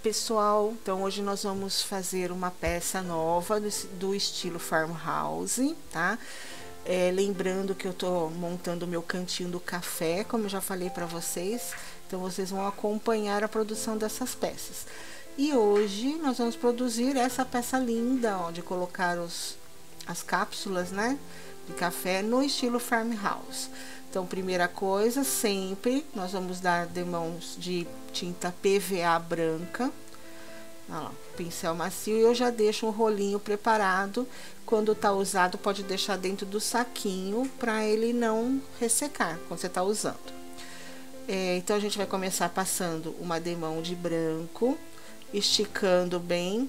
pessoal, então hoje nós vamos fazer uma peça nova do estilo farmhouse, tá? Lembrando que eu tô montando o meu cantinho do café, como eu já falei para vocês, então vocês vão acompanhar a produção dessas peças. E hoje nós vamos produzir essa peça linda, ó, de colocar as cápsulas, né, de café no estilo farmhouse. Então, primeira coisa, sempre nós vamos dar demãos de tinta PVA branca. Olha lá, pincel macio, e eu já deixo um rolinho preparado. Quando tá usado, pode deixar dentro do saquinho para ele não ressecar quando você tá usando. Então, a gente vai começar passando uma demão de branco, esticando bem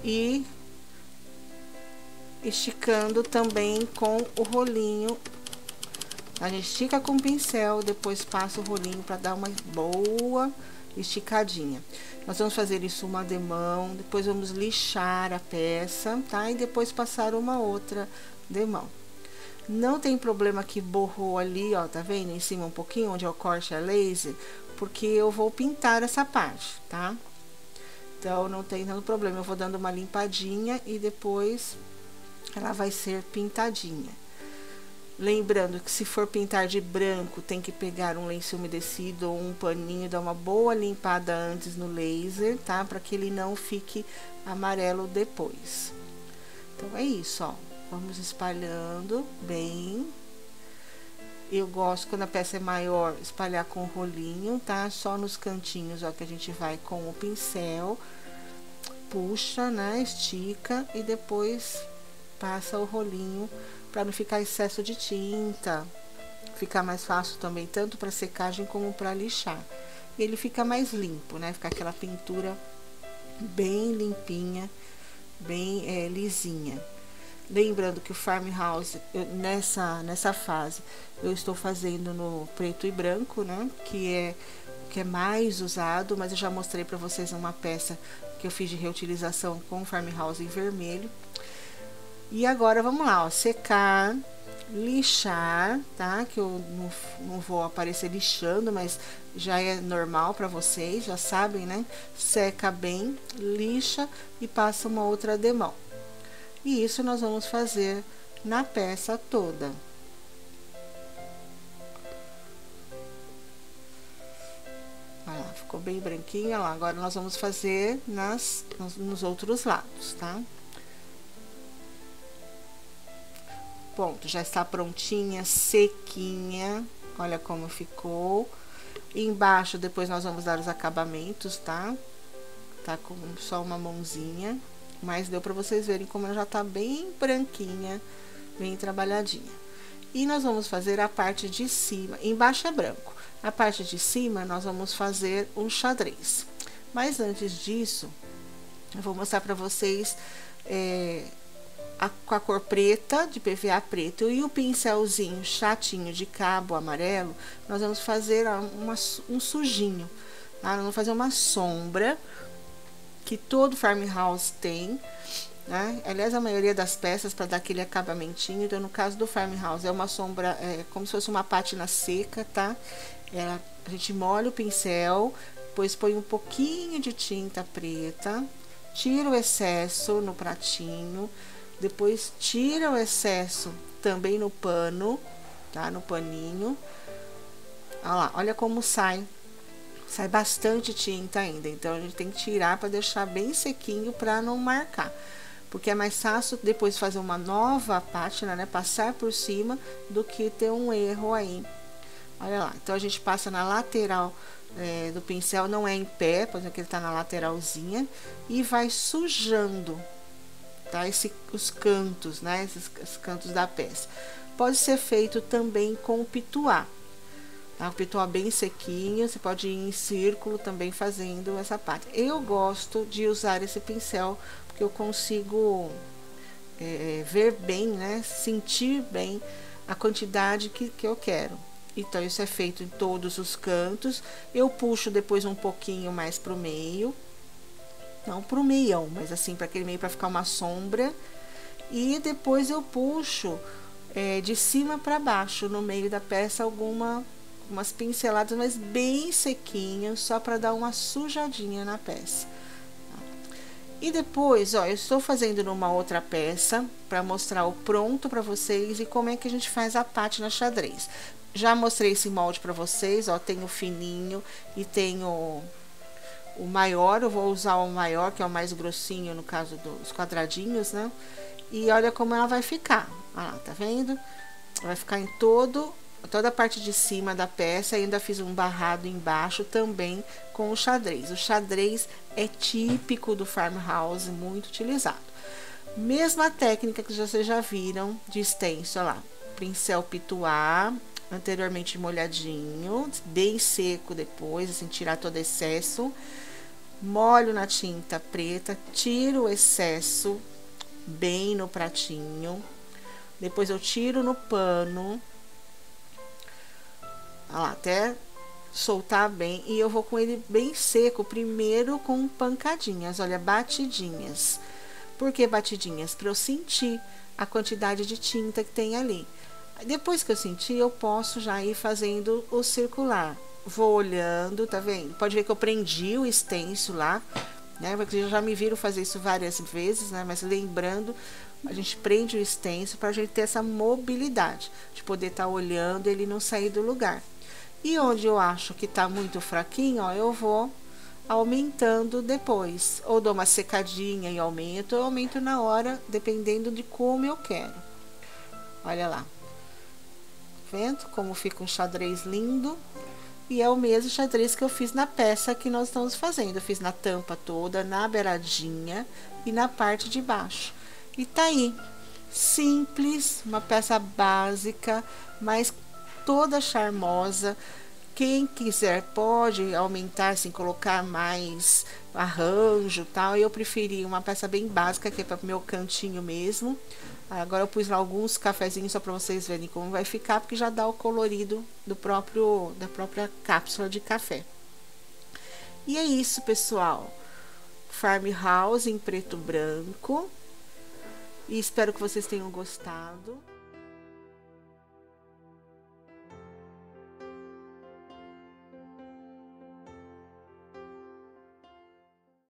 e esticando também com o rolinho. A gente estica com o pincel, depois passa o rolinho para dar uma boa esticadinha. Nós vamos fazer isso uma demão, depois vamos lixar a peça, tá? E depois passar uma outra demão. Não tem problema que borrou ali, ó, tá vendo? Em cima um pouquinho, onde é o corte a laser, porque eu vou pintar essa parte, tá? Então, não tem tanto problema. Eu vou dando uma limpadinha e depois ela vai ser pintadinha. Lembrando que se for pintar de branco, tem que pegar um lenço umedecido ou um paninho, dar uma boa limpada antes no laser, tá? Para que ele não fique amarelo depois. Então, é isso, ó. Vamos espalhando bem. Eu gosto, quando a peça é maior, espalhar com o rolinho, tá? Só nos cantinhos, ó, que a gente vai com o pincel, puxa, né? Estica e depois passa o rolinho para não ficar excesso de tinta, ficar mais fácil também, tanto para secagem como para lixar. Ele fica mais limpo, né? Fica aquela pintura bem limpinha, bem lisinha. Lembrando que o farmhouse, nessa fase, eu estou fazendo no preto e branco, né? Que é mais usado, mas eu já mostrei para vocês uma peça que eu fiz de reutilização com farmhouse em vermelho. E agora vamos lá, ó, secar, lixar, tá? Que eu não vou aparecer lixando, mas já é normal para vocês, já sabem, né? Seca bem, lixa e passa uma outra demão. E isso nós vamos fazer na peça toda. Olha lá, ficou bem branquinha lá. Agora nós vamos fazer nos outros lados, tá? Pronto, já está prontinha, sequinha. Olha como ficou. E embaixo, depois nós vamos dar os acabamentos, tá? Tá com só uma mãozinha. Mas deu pra vocês verem como ela já tá bem branquinha, bem trabalhadinha. E nós vamos fazer a parte de cima. Embaixo é branco. A parte de cima, nós vamos fazer um xadrez. Mas antes disso, eu vou mostrar pra vocês... com a cor preta, de PVA preto, e o pincelzinho chatinho de cabo amarelo, nós vamos fazer um sujinho, tá? Nós vamos fazer uma sombra, que todo farmhouse tem, né? Aliás, a maioria das peças, para dar aquele acabamentinho, então no caso do farmhouse, é uma sombra, como se fosse uma pátina seca, tá? A gente molha o pincel, depois põe um pouquinho de tinta preta, tira o excesso no pratinho, depois tira o excesso também no pano, tá? No paninho. Olha lá, olha como sai. Sai bastante tinta ainda, então a gente tem que tirar para deixar bem sequinho para não marcar. Porque é mais fácil depois fazer uma nova pátina, né? Passar por cima do que ter um erro aí. Olha lá, então a gente passa na lateral do pincel, não é em pé, por exemplo, que ele tá na lateralzinha, e vai sujando, tá? Os cantos, né? Esses cantos da peça. Pode ser feito também com o pituá, tá? O pituá bem sequinho, você pode ir em círculo também fazendo essa parte. Eu gosto de usar esse pincel porque eu consigo ver bem, né? Sentir bem a quantidade que eu quero. Então, isso é feito em todos os cantos. Eu puxo depois um pouquinho mais pro meio. Não pro meião, mas assim, para aquele meio, para ficar uma sombra. E depois eu puxo de cima para baixo, no meio da peça, alguma umas pinceladas, mas bem sequinho, só para dar uma sujadinha na peça. E depois, ó, eu estou fazendo numa outra peça para mostrar o pronto para vocês e como é que a gente faz a pátina xadrez. Já mostrei esse molde para vocês, ó, tem o fininho e tem o maior. Eu vou usar o maior, que é o mais grossinho, no caso dos quadradinhos, né? E olha como ela vai ficar. Olha lá, tá vendo? Vai ficar em toda a parte de cima da peça. Ainda fiz um barrado embaixo também com o xadrez. O xadrez é típico do farmhouse, muito utilizado. Mesma técnica que vocês já viram de stencil, olha lá. Pincel pituá, anteriormente molhadinho, bem seco depois, assim, tirar todo excesso. Molho na tinta preta, tiro o excesso bem no pratinho. Depois eu tiro no pano, olha lá, até soltar bem. E eu vou com ele bem seco, primeiro com pancadinhas, olha, batidinhas. Por que batidinhas? Para eu sentir a quantidade de tinta que tem ali. Depois que eu sentir, eu posso já ir fazendo o circular. Vou olhando, tá vendo? Pode ver que eu prendi o stencil lá, né? Porque já me viram fazer isso várias vezes, né? Mas lembrando, a gente prende o stencil para a gente ter essa mobilidade, de poder estar olhando e ele não sair do lugar. E onde eu acho que tá muito fraquinho, ó, eu vou aumentando depois. Ou dou uma secadinha e aumento, ou aumento na hora, dependendo de como eu quero. Olha lá. Vendo como fica um xadrez lindo? E é o mesmo xadrez que eu fiz na peça que nós estamos fazendo. Eu fiz na tampa toda, na beiradinha e na parte de baixo. E tá aí, simples, uma peça básica, mas toda charmosa. Quem quiser pode aumentar, assim, colocar mais arranjo, tal. Eu preferi uma peça bem básica, que é para o meu cantinho mesmo. Agora eu pus lá alguns cafezinhos só para vocês verem como vai ficar, porque já dá o colorido da própria cápsula de café. E é isso, pessoal. Farmhouse em preto e branco. E espero que vocês tenham gostado.